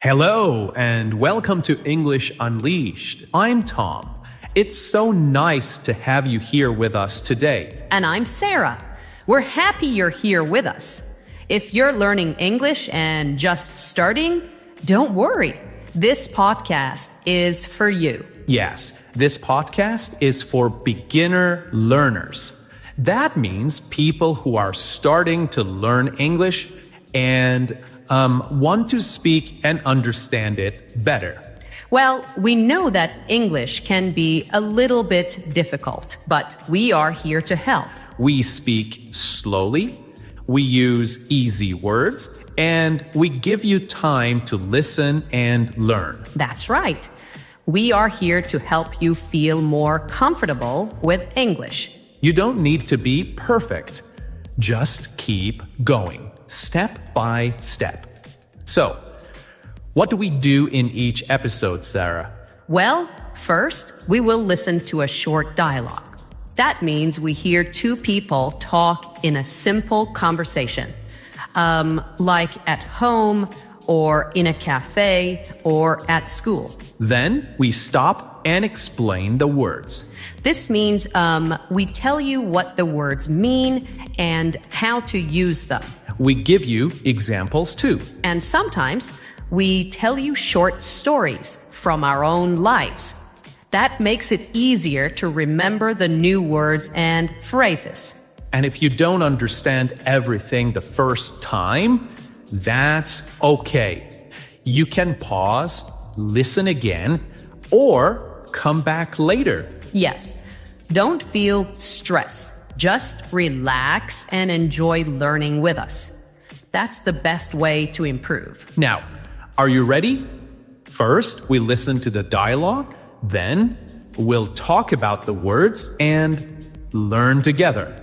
Hello and welcome to English Unleashed. I'm Tom. It's so nice to have you here with us today. And I'm Sarah. We're happy you're here with us. If you're learning English and just starting, don't worry. This podcast is for you. Yes, this podcast is for beginner learners. That means people who are starting to learn English and want to speak and understand it better. Well, we know that English can be a little bit difficult, but we are here to help. We speak slowly, we use easy words, and we give you time to listen and learn. That's right. We are here to help you feel more comfortable with English. You don't need to be perfect. Just keep going, step by step. So, what do we do in each episode, Sarah? Well, first, we will listen to a short dialogue. That means we hear two people talk in a simple conversation, like at home or in a cafe or at school. Then we stop and explain the words. This means we tell you what the words mean and how to use them. We give you examples too. And sometimes we tell you short stories from our own lives. That makes it easier to remember the new words and phrases. And if you don't understand everything the first time, that's okay. You can pause, listen again, or come back later. Yes, don't feel stress. Just relax and enjoy learning with us. That's the best way to improve. Now, are you ready? First, we listen to the dialogue. Then, we'll talk about the words and learn together.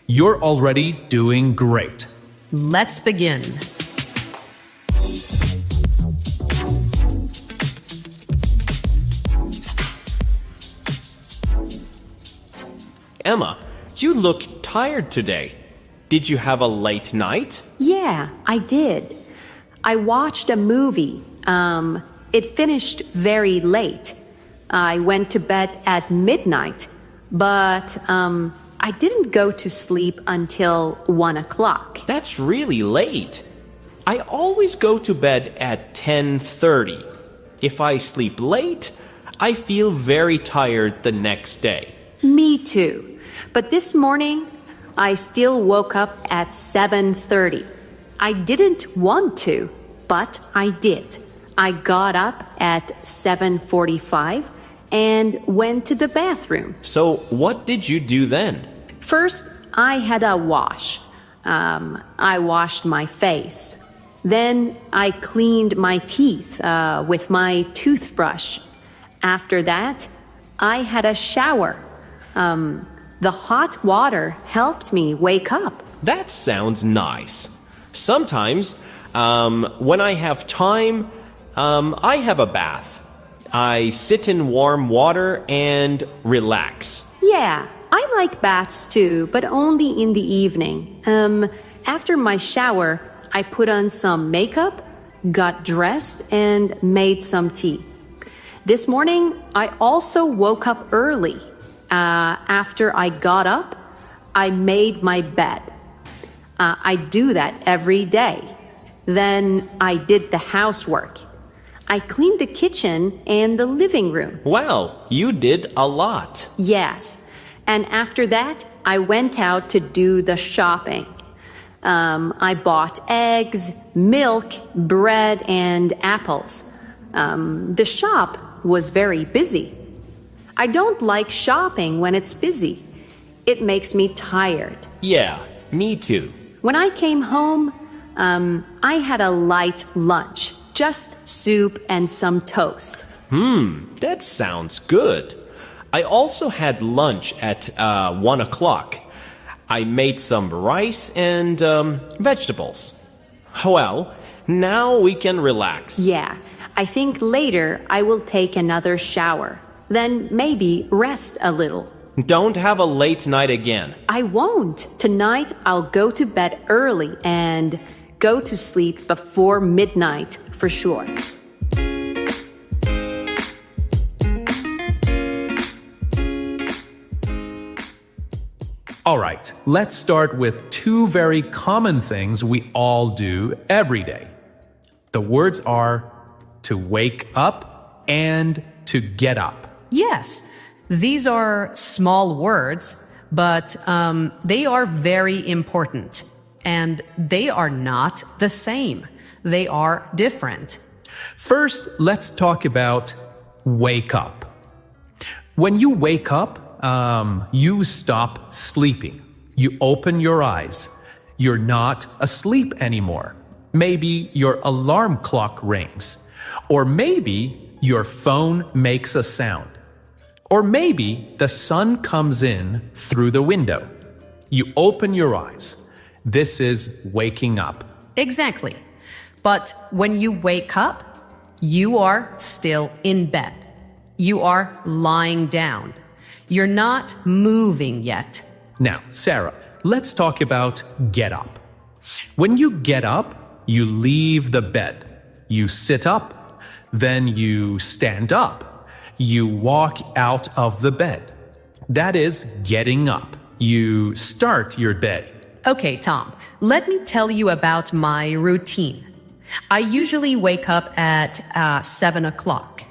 You're already doing great. Let's begin. Emma, you look tired today. Did you have a late night? Yeah, I did. I watched a movie. It finished very late. I went to bed at midnight, but I didn't go to sleep until 1 o'clock. That's really late. I always go to bed at 10:30. If I sleep late, I feel very tired the next day. Me too. But this morning, I still woke up at 7:30. I didn't want to, but I did. I got up at 7:45 and went to the bathroom. So what did you do then? First, I had a wash. I washed my face. Then I cleaned my teeth with my toothbrush. After that, I had a shower. The hot water helped me wake up. That sounds nice. Sometimes, when I have time, I have a bath. I sit in warm water and relax. Yeah, I like baths too, but only in the evening. After my shower, I put on some makeup, got dressed, and made some tea. This morning, I also woke up early. After I got up, I made my bed. I do that every day. Then I did the housework. I cleaned the kitchen and the living room. Wow, you did a lot. Yes. And after that, I went out to do the shopping. I bought eggs, milk, bread, and apples. The shop was very busy. I don't like shopping when it's busy. It makes me tired. Yeah, me too. When I came home, I had a light lunch, just soup and some toast. That sounds good. I also had lunch at 1 o'clock. I made some rice and vegetables. Well, now we can relax. Yeah, I think later I will take another shower. Then maybe rest a little. Don't have a late night again. I won't. Tonight I'll go to bed early and go to sleep before midnight for sure. All right, let's start with two very common things we all do every day. The words are to wake up and to get up. Yes, these are small words, but they are very important. And they are not the same. They are different. First, let's talk about wake up. When you wake up, you stop sleeping. You open your eyes. You're not asleep anymore. Maybe your alarm clock rings. Or maybe your phone makes a sound. Or maybe the sun comes in through the window. You open your eyes. This is waking up. Exactly. But when you wake up, you are still in bed. You are lying down. You're not moving yet. Now, Sarah, let's talk about get up. When you get up, you leave the bed. You sit up. Then you stand up. You walk out of the bed. That is getting up. You start your day. Okay, Tom, let me tell you about my routine. I usually wake up at 7 o'clock,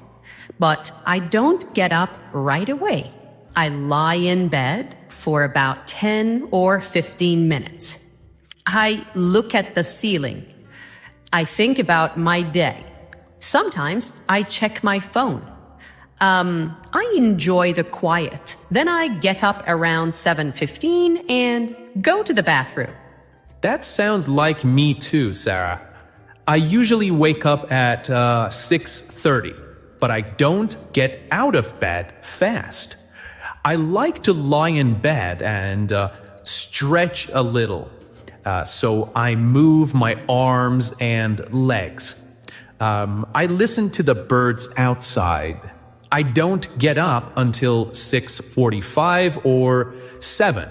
but I don't get up right away. I lie in bed for about 10 or 15 minutes. I look at the ceiling. I think about my day. Sometimes I check my phone. I enjoy the quiet. Then I get up around 7:15 and go to the bathroom. That sounds like me too, Sarah. I usually wake up at 6:30, but I don't get out of bed fast. I like to lie in bed and stretch a little. So I move my arms and legs. I listen to the birds outside. I don't get up until 6:45 or 7.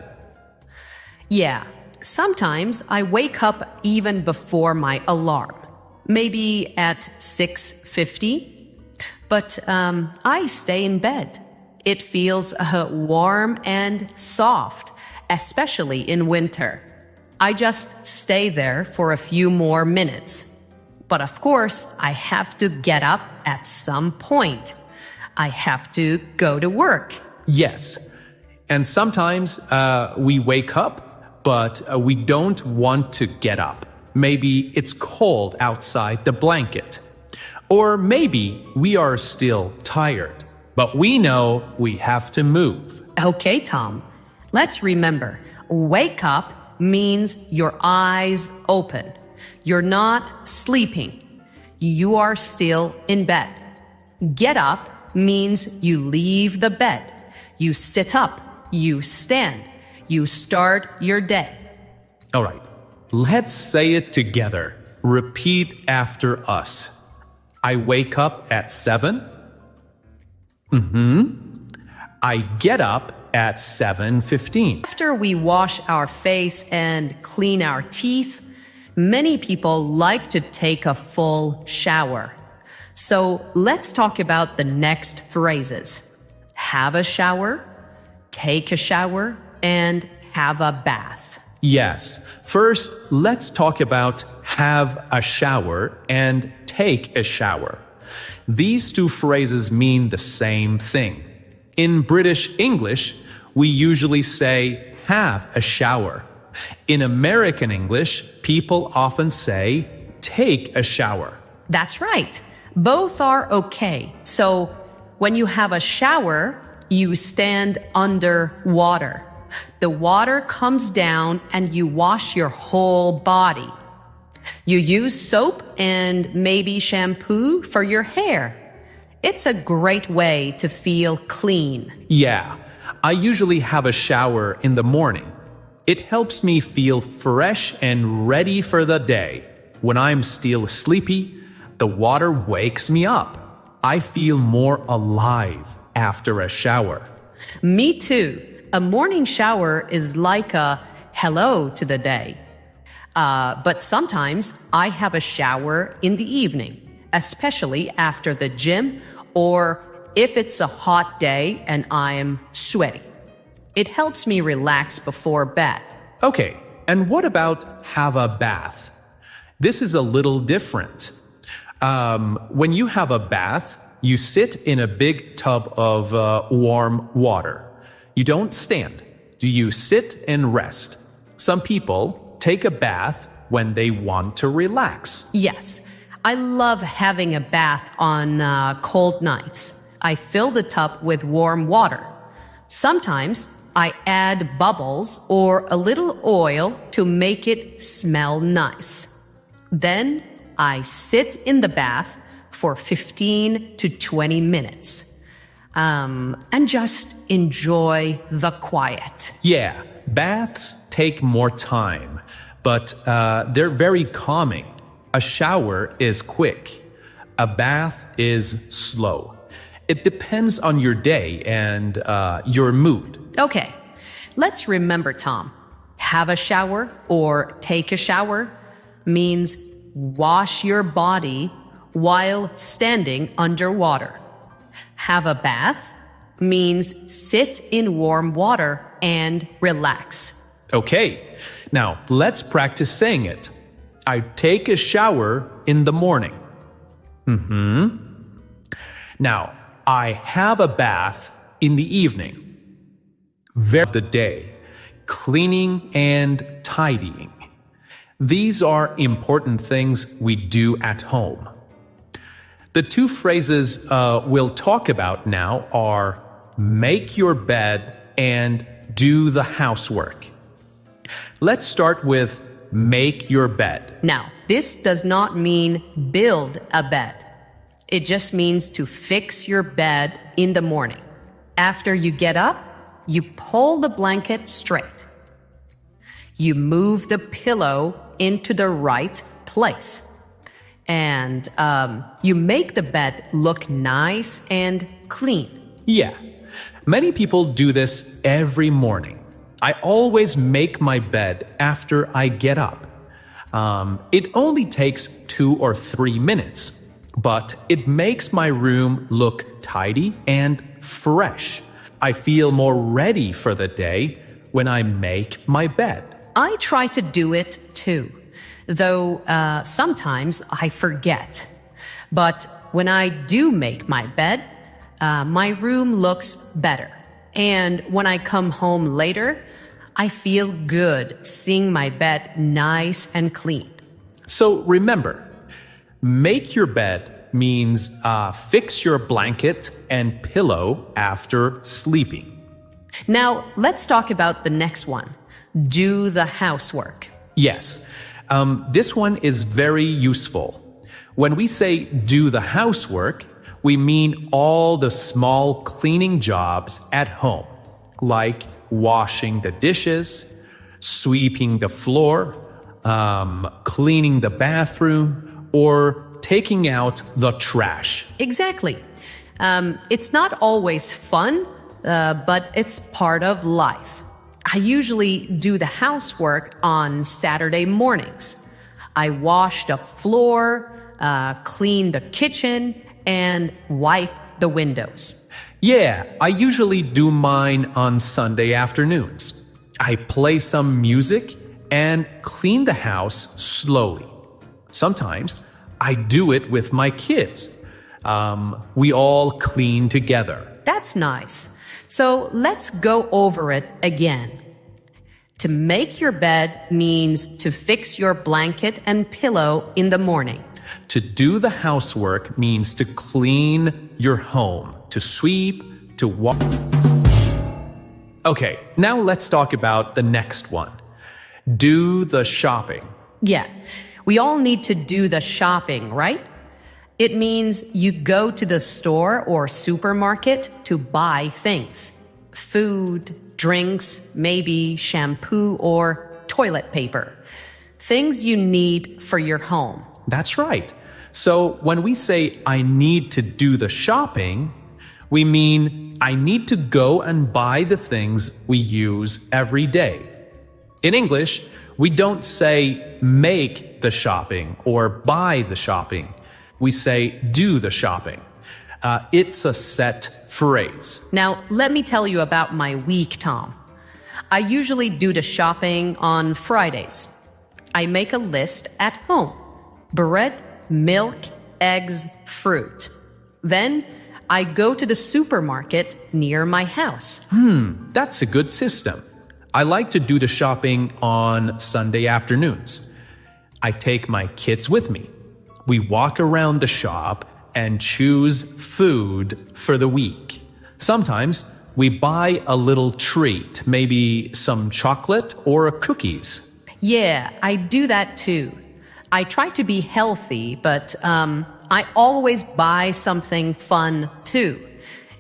Yeah, sometimes I wake up even before my alarm, maybe at 6:50. But I stay in bed. It feels warm and soft, especially in winter. I just stay there for a few more minutes. But of course, I have to get up at some point. I have to go to work. Yes. And sometimes we wake up, but we don't want to get up. Maybe it's cold outside the blanket. Or maybe we are still tired, but we know we have to move. Okay, Tom. Let's remember, wake up means your eyes open. You're not sleeping. You are still in bed. Get up means you leave the bed. You sit up. You stand. You start your day. All right. Let's say it together. Repeat after us. I wake up at 7. I get up at 7:15. After we wash our face and clean our teeth, many people like to take a full shower. So let's talk about the next phrases. Have a shower, take a shower, and have a bath. Yes. First, let's talk about have a shower and take a shower. These two phrases mean the same thing. In British English, we usually say have a shower. In American English, people often say take a shower. That's right. Both are okay. So when you have a shower, you stand under water. The water comes down and you wash your whole body. You use soap and maybe shampoo for your hair. It's a great way to feel clean. Yeah, I usually have a shower in the morning. It helps me feel fresh and ready for the day. When I'm still sleepy, the water wakes me up. I feel more alive after a shower. Me too. A morning shower is like a hello to the day. But sometimes I have a shower in the evening, especially after the gym or if it's a hot day and I'm sweaty. It helps me relax before bed. Okay, and what about have a bath? This is a little different. When you have a bath, you sit in a big tub of warm water. You don't stand. You sit and rest. Some people take a bath when they want to relax. Yes, I love having a bath on cold nights. I fill the tub with warm water. Sometimes I add bubbles or a little oil to make it smell nice. Then I sit in the bath for 15 to 20 minutes and just enjoy the quiet. Yeah, baths take more time, but they're very calming. A shower is quick. A bath is slow. It depends on your day and your mood. Okay, let's remember, Tom. Have a shower or take a shower means wash your body while standing underwater. Have a bath means sit in warm water and relax. Okay, now let's practice saying it. I take a shower in the morning. Now, I have a bath in the evening. The day, cleaning and tidying. These are important things we do at home. The two phrases we'll talk about now are make your bed and do the housework. Let's start with make your bed. Now, this does not mean build a bed. It just means to fix your bed in the morning. After you get up, you pull the blanket straight. You move the pillow into the right place. And you make the bed look nice and clean. Yeah, many people do this every morning. I always make my bed after I get up. It only takes 2 or 3 minutes, but it makes my room look tidy and fresh. I feel more ready for the day when I make my bed. I try to do it too, though sometimes I forget. But when I do make my bed, my room looks better. And when I come home later, I feel good seeing my bed nice and clean. So remember, make your bed means fix your blanket and pillow after sleeping. Now, let's talk about the next one. Do the housework. Yes, this one is very useful. When we say do the housework, we mean all the small cleaning jobs at home, like washing the dishes, sweeping the floor, cleaning the bathroom, or taking out the trash. Exactly. It's not always fun, but it's part of life. I usually do the housework on Saturday mornings. I wash the floor, clean the kitchen, and wipe the windows. Yeah, I usually do mine on Sunday afternoons. I play some music and clean the house slowly. Sometimes I do it with my kids. We all clean together. That's nice. So let's go over it again. To make your bed means to fix your blanket and pillow in the morning. To do the housework means to clean your home, to sweep, to walk. Okay, now let's talk about the next one. Do the shopping. Yeah, we all need to do the shopping, right? It means you go to the store or supermarket to buy things. Food, drinks, maybe shampoo or toilet paper. Things you need for your home. That's right. So when we say I need to do the shopping, we mean I need to go and buy the things we use every day. In English, we don't say make the shopping or buy the shopping. We say do the shopping. It's a set phrase. Now, let me tell you about my week, Tom. I usually do the shopping on Fridays. I make a list at home. Bread, milk, eggs, fruit. Then I go to the supermarket near my house. That's a good system. I like to do the shopping on Sunday afternoons. I take my kids with me. We walk around the shop and choose food for the week. Sometimes we buy a little treat, maybe some chocolate or cookies. Yeah, I do that too. I try to be healthy, but I always buy something fun too.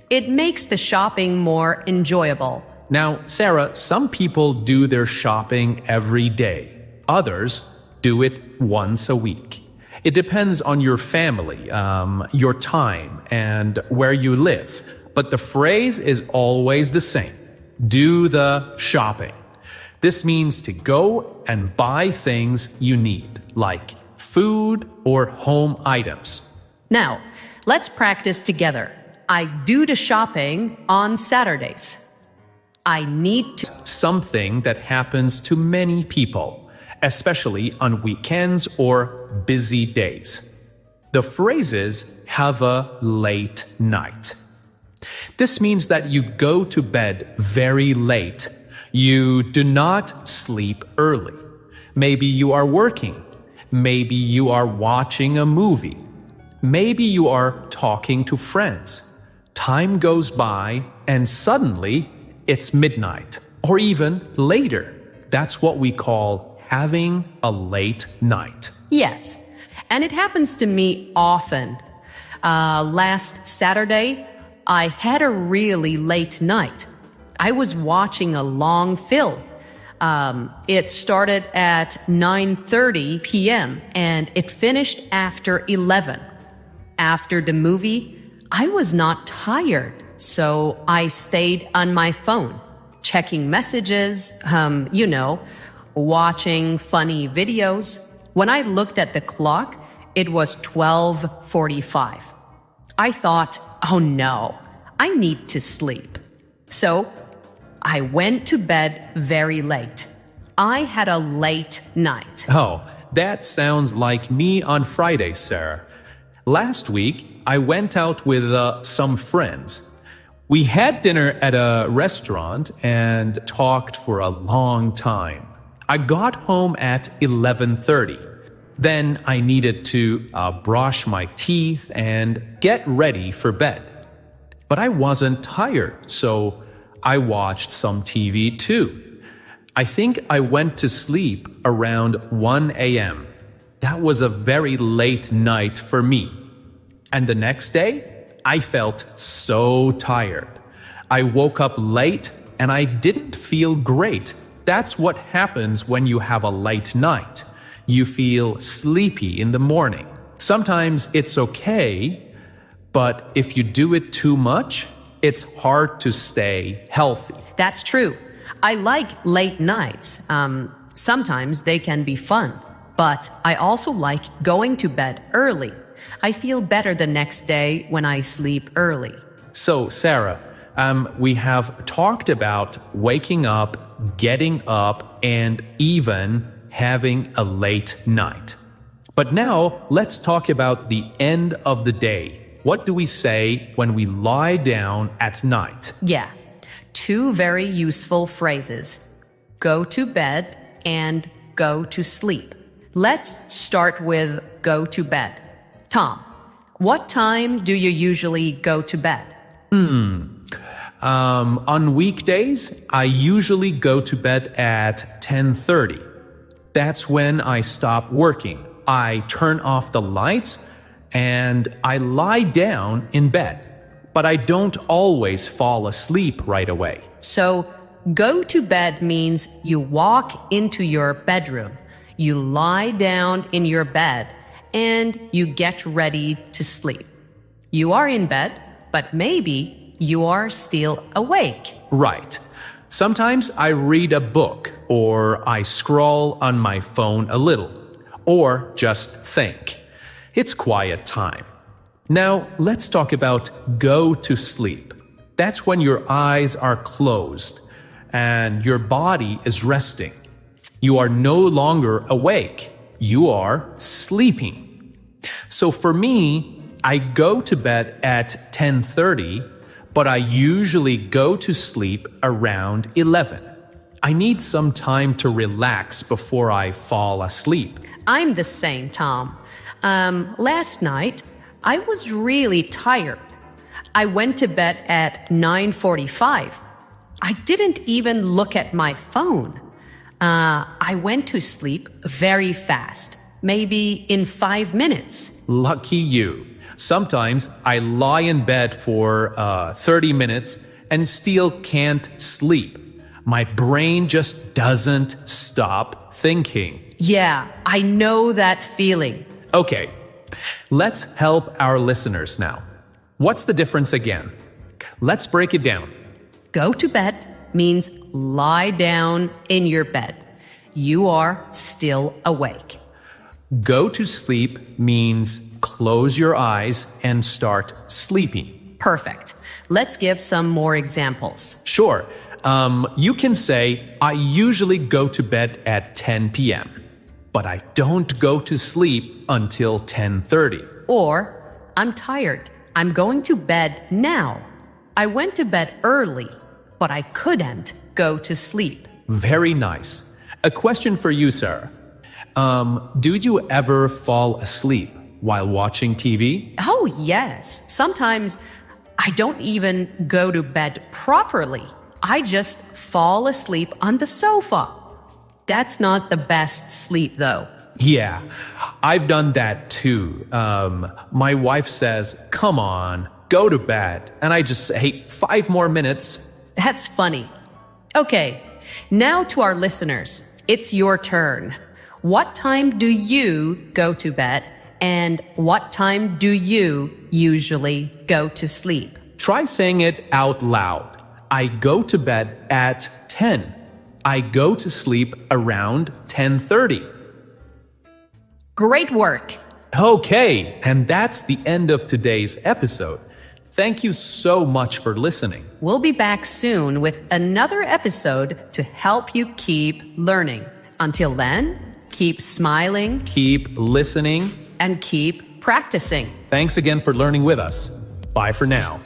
It makes the shopping more enjoyable. Now, Sarah, some people do their shopping every day. Others do it once a week. It depends on your family, your time, and where you live. But the phrase is always the same. Do the shopping. This means to go and buy things you need, like food or home items. Now, let's practice together. I do the shopping on Saturdays. I need to. Something that happens to many people, especially on weekends or busy days. The phrase is have a late night. This means that you go to bed very late. You do not sleep early. Maybe you are working. Maybe you are watching a movie. Maybe you are talking to friends. Time goes by and suddenly it's midnight or even later. That's what we call having a late night. Yes, and it happens to me often. Last Saturday, I had a really late night. I was watching a long film. It started at 9:30 p.m. and it finished after 11. After the movie, I was not tired, so I stayed on my phone, checking messages, watching funny videos. When I looked at the clock, it was 12:45. I thought, oh no, I need to sleep. So I went to bed very late. I had a late night. Oh, that sounds like me on Friday, Sarah. Last week, I went out with some friends. We had dinner at a restaurant and talked for a long time. I got home at 11:30. Then I needed to brush my teeth and get ready for bed. But I wasn't tired, so I watched some TV too. I think I went to sleep around 1 a.m. That was a very late night for me. And the next day, I felt so tired. I woke up late and I didn't feel great. That's what happens when you have a late night. You feel sleepy in the morning. Sometimes it's okay, but if you do it too much, it's hard to stay healthy. That's true. I like late nights. Sometimes they can be fun, but I also like going to bed early. I feel better the next day when I sleep early. So, Sarah, we have talked about waking up, getting up, and even having a late night. But now, let's talk about the end of the day. What do we say when we lie down at night? Yeah, two very useful phrases. Go to bed and go to sleep. Let's start with go to bed. Tom, what time do you usually go to bed? On weekdays, I usually go to bed at 10:30. That's when I stop working. I turn off the lights and I lie down in bed. But I don't always fall asleep right away. So, go to bed means you walk into your bedroom, you lie down in your bed, and you get ready to sleep. You are in bed, but maybe you are still awake. Right. Sometimes I read a book, or I scroll on my phone a little, or just think. It's quiet time. Now, let's talk about go to sleep. That's when your eyes are closed and your body is resting. You are no longer awake. You are sleeping. So for me, I go to bed at 10:30, but I usually go to sleep around 11. I need some time to relax before I fall asleep. I'm the same, Tom. Last night, I was really tired. I went to bed at 9:45. I didn't even look at my phone. I went to sleep very fast, maybe in 5 minutes. Lucky you. Sometimes I lie in bed for 30 minutes and still can't sleep. My brain just doesn't stop thinking. Yeah, I know that feeling. Okay, let's help our listeners now. What's the difference again? Let's break it down. Go to bed means lie down in your bed. You are still awake. Go to sleep means close your eyes and start sleeping. Perfect. Let's give some more examples. Sure. You can say, I usually go to bed at 10 p.m., but I don't go to sleep until 10:30. Or, I'm tired. I'm going to bed now. I went to bed early, but I couldn't go to sleep. Very nice. A question for you, sir. Do you ever fall asleep while watching TV? Oh, yes. Sometimes I don't even go to bed properly. I just fall asleep on the sofa. That's not the best sleep, though. Yeah, I've done that too. My wife says, come on, go to bed. And I just say, hey, 5 more minutes. That's funny. Okay, now to our listeners. It's your turn. What time do you go to bed? And what time do you usually go to sleep? Try saying it out loud. I go to bed at 10. I go to sleep around 10:30. Great work. Okay, and that's the end of today's episode. Thank you so much for listening. We'll be back soon with another episode to help you keep learning. Until then, keep smiling, Keep listening. and keep practicing. Thanks again for learning with us. Bye for now.